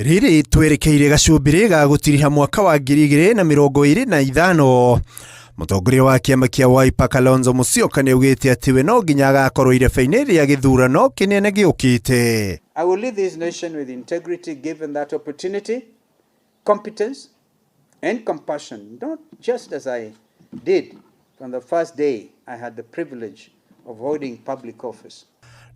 Riri twerekeire gacumbiri ga gutiriha mwaka wa 2025 mutongoria wa kiama kia Wiper Kalonzo Musyoka niugite ati we no nginya agakorwo irebe-inĩ rĩa gĩthurano kinene giukite. I will lead this nation with integrity given that opportunity, competence and compassion, not just as I did from the first day I had the privilege of holding public office.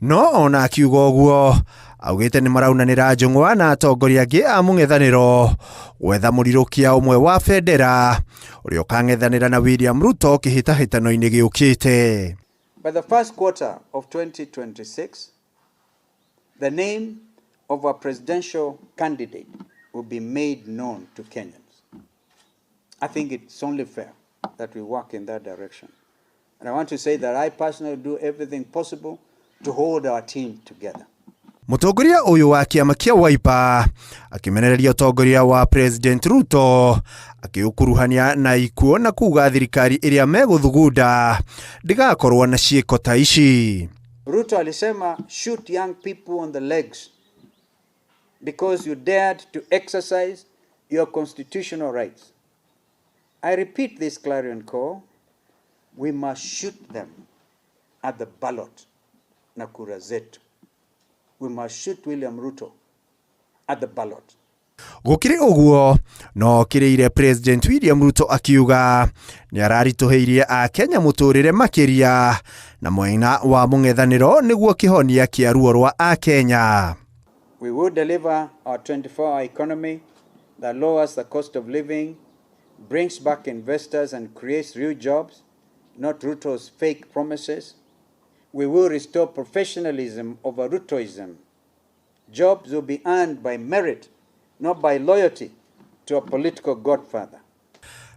No ona akiuga uguo augite ni maraunanira njung'wa na atongoria angi a mung'ethaniro gwetha murirukia umwe wa federa uria ukang'ethanira na William Ruto kihitahitano-ini giukite. By the first quarter of 2026, the name of our presidential candidate will be made known to Kenyans. I think it's only fair that we work in that direction. And I want to say that I personally do everything possible to hold our team together. Mutongoria uyu wa kiama kia Wiper akimenereria utongoria wa President Ruto akiukuruhania na ikuo na kuga thirikari iria meguthugunda ndigakorwo na ciiko ta ici. Ruto alisema shoot young people on the legs because you dared to exercise your constitutional rights. I repeat this clarion call, we must shoot them at the ballot na kura zetu. We must shoot William Ruto at the ballot. Gukiri uguo no kireire President William Ruto akiuga ni ararituhiirie a Kenya muturire makiria na mwena wa mung'ethaniro niguo kihonia kia ruo rwa a Kenya. We will deliver our 24-hour economy that lowers the cost of living, brings back investors and creates real jobs, not Ruto's fake promises. We will restore professionalism over Rutoism. Jobs will be earned by merit, not by loyalty to a political godfather.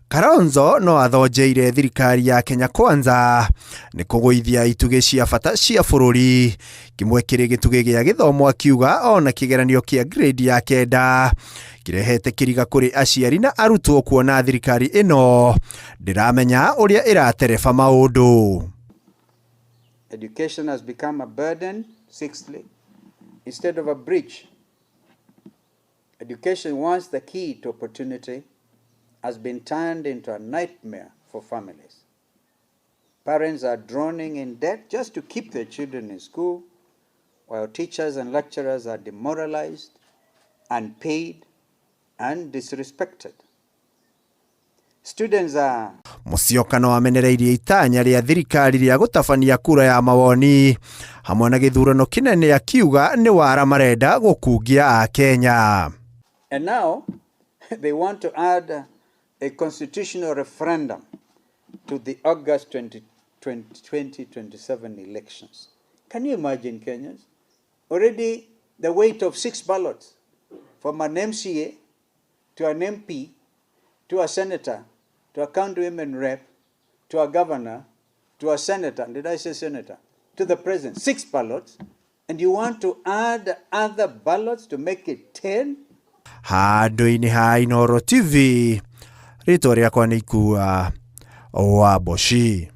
Kalonzo no athonjeire thirikari ya Kenya Kwanza ni kuguithia itugi cia bata cia bururi kimwe kiri gitugi gia githomo akiuga ona kigeranio kia grade ya kenda kirehete kiriga kuri aciari na arutwo kuona thirikari ino ndiramenya uria iratereba maundu. Education has become a burden, sixthly, instead of a bridge. Education, once the key to opportunity, has been turned into a nightmare for families. Parents are drowning in debt just to keep their children in school, while teachers and lecturers are demoralized, unpaid, and disrespected. Students are... Musyoka no amenereirie itanya ria thirikari ria gutabania kura ya mawoni hamwe na githurano kinene akiuga ni wara marenda gukungia a Kenya. And now they want to add a constitutional referendum to the August 2027 elections. Can you imagine, Kenyans? Already the weight of 6 ballots from an MCA to an MP to a senator to a county women rep to a governor to a senator, did I say senator, to the president, 6 ballots, and you want to add other ballots to make it 10? Handu-ini ha Inooro TV, rĩtwa rĩakwa nĩ ikua wa Boshi.